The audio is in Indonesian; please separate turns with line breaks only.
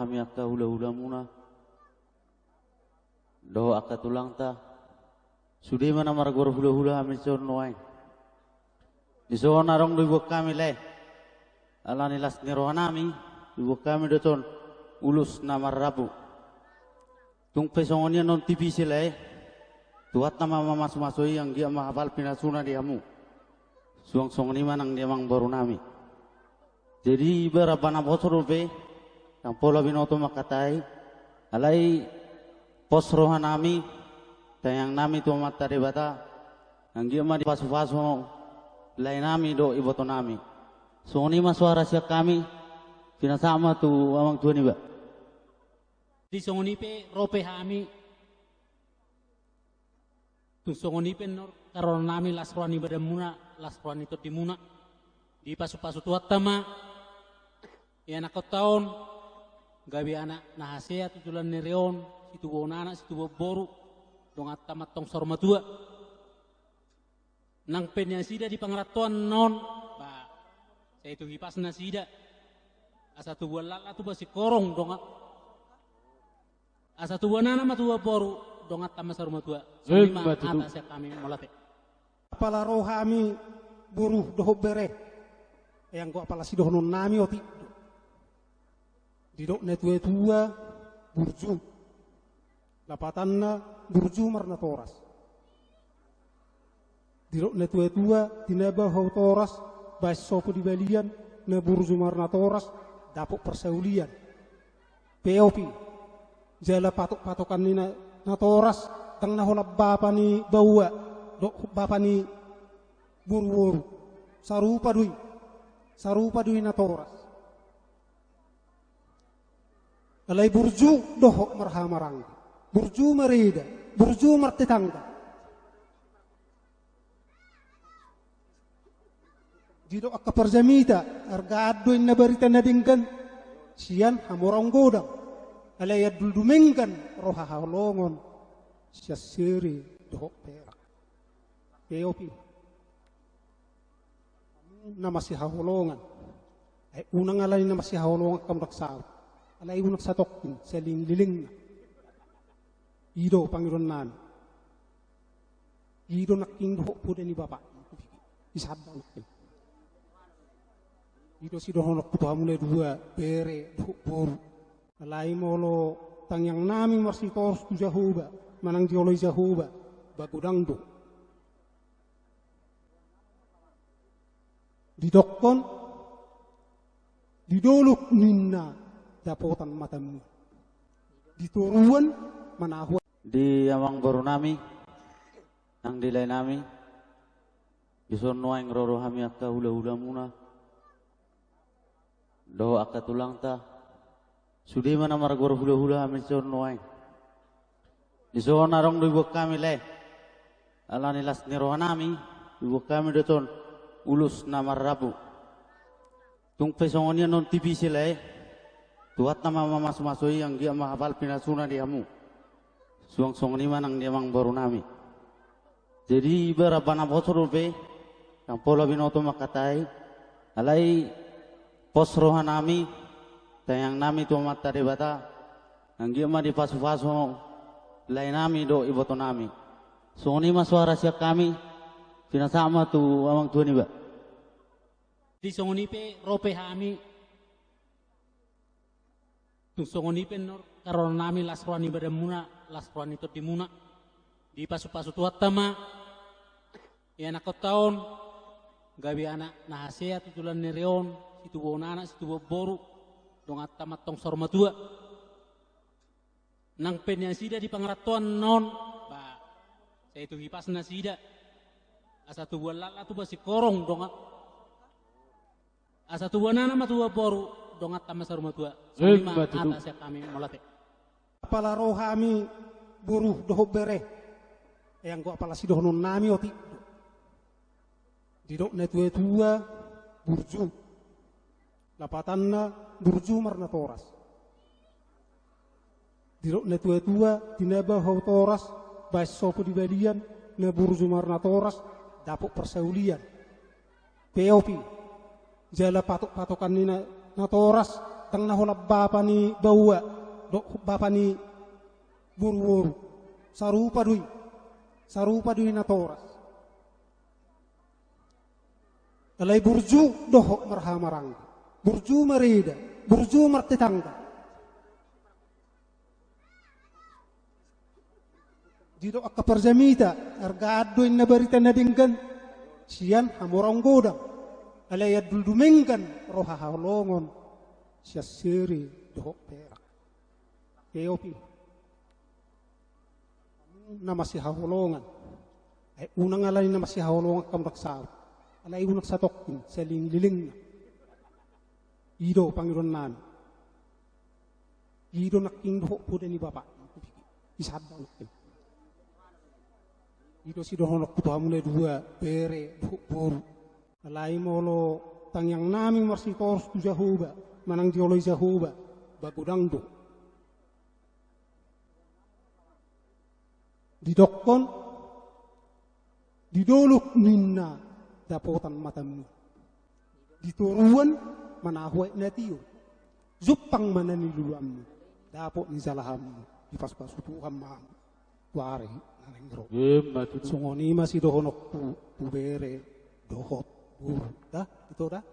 hami akka hula-hula muna. Doh akka tulang ta. Sudi mana margor hula-hula hami sornoai. Di soon narong duibok kami le. Ala nilas nirohanami. Duibok kami doton ulus namar rabu. Tung pesongonya non TV sila tuat nama mama sumasoi yang dia mahapal pinasuna diamu. Suang song ni manang dia mang baru nami. Jadi berapa na bosor rupe, yang pola binoto makatai, alai pos rohanami, tayang nami tu mata debata, yang dia mah di pasu-pasu, lain nami do iboto nami. Song ni mas suara siak kami, pinasama tu amang tuan iba.
Di songoni pe rope hami tu songoni pe nor karon nami lasrani badamuna lasrani to dimuna di pasu-pasu tuat tama ya nak tahun gabi anak nahasea tujulan nereon situ bonana situ boru dongat tamat tong sorma tua nang penya sida di pangratuan non ba saya itu hipas nasida asa tu bulan tu basi korong dongat asa tu banana matua boru dongat tamas rumah tua lima atas ya kami molate
apala rohami buruh doh bere yang gua apala si doh non nami oti didok netue tua burju lapatanna burju marna toras didok netue tua dinaba hau toras bas sopo di balian na burju marna toras dapuk persaulian POP jala patok-patokan ni na toras tang naholap bapa ni bawa dok bapa ni buru-buru sarupa dui na toras alai burju doh marhamarang burju merida burju martetangga dido akka perjamita arga adoin na barita na dinggan sian hamorong godang alay duldumengkan roha halongon siya siri doh perak POP nama si haholongan ay unang alay nama si haholongan kamraksaw alay unang satokin sa liling na ido pangiron nan ido naking doh po ni bapa isabang ido si doh nak putuha mulai dua bere doh boru alai molo tang yang nami marsi tors tu jahuba manang dioloi jahuba bagudang do didokon didoluk minna dapotan matamu dituruan manahu
Di amang baru nami, yang di lain nami, bison noaing roro hami akka hula-hula muna, doh akka tulang ta. Sudi mana margor hula-hula hami son noaing. Di soon narong duibok kami le, ala nilas nirohanami, duibok kami doton ulus namar rabu. Tung pesongonya non TV sila tuat nama mama sumasoi yang dia mahapal pinasuna diamu. Suang-suang ni manang dia mang baru nami. Jadi berapa na bosor rupe, yang pola binoto makatai, alai pos rohanami, tayang nami tu mata debata, yang dia mah di pasu-pasu, lain nami do iboto nami. So ni mas suara siak kami, pinasama tu amang tuan iba.
Di songoni pe rope hami tu songoni pe nor karon nami lasrani badamuna lasrani to dimuna di pasu-pasu tuat tama ya nak tahun gabi anak nahasea tujulan nereon situ bonana situ boru dongat tamat tong sorma tua nang penya sida di pangratuan non ba saya itu hipas nasida asa tu bulan tu basi korong dongat asa tu banana matua boru dongat tamas rumah tua lima atas ya kami molate
apala rohami buruh doh bere yang gua apala si doh non nami oti didok netue tua burju lapatanna burju marna toras didok netue tua dinaba hau toras bas sopo di balian na burju marna toras dapuk persaulian POP jala patok-patokan ni na toras tang naholap bapa ni bawa do bapa ni buru-buru sarupa dui na toras alai burju doho marhamarang burju marida burju martetangga dito akka perjamita argado na barita na dinggan siyan hamorong godang alay duldumenggan roha halongon siya siri doho perak keopi na masih hahulongan ay unang alay na masih hahulongan kamraksaw alay unang satokin sa liling na ido Panginoon nami ido naking doho po ni Bapa isadaw nakin ido si dohonok puto hamune dua bere boru alai molo tang yang nami marsi tors tu jahuba manang dioloi jahuba bagudang do didokon didoluk ninna dapotan matamu dituruan manahwe natio zupang manani luluammu dapot ni salahammu di pas-pas Tuhan ma ware nanengro sungoni masih dohonok tu bere dohot dah itu dah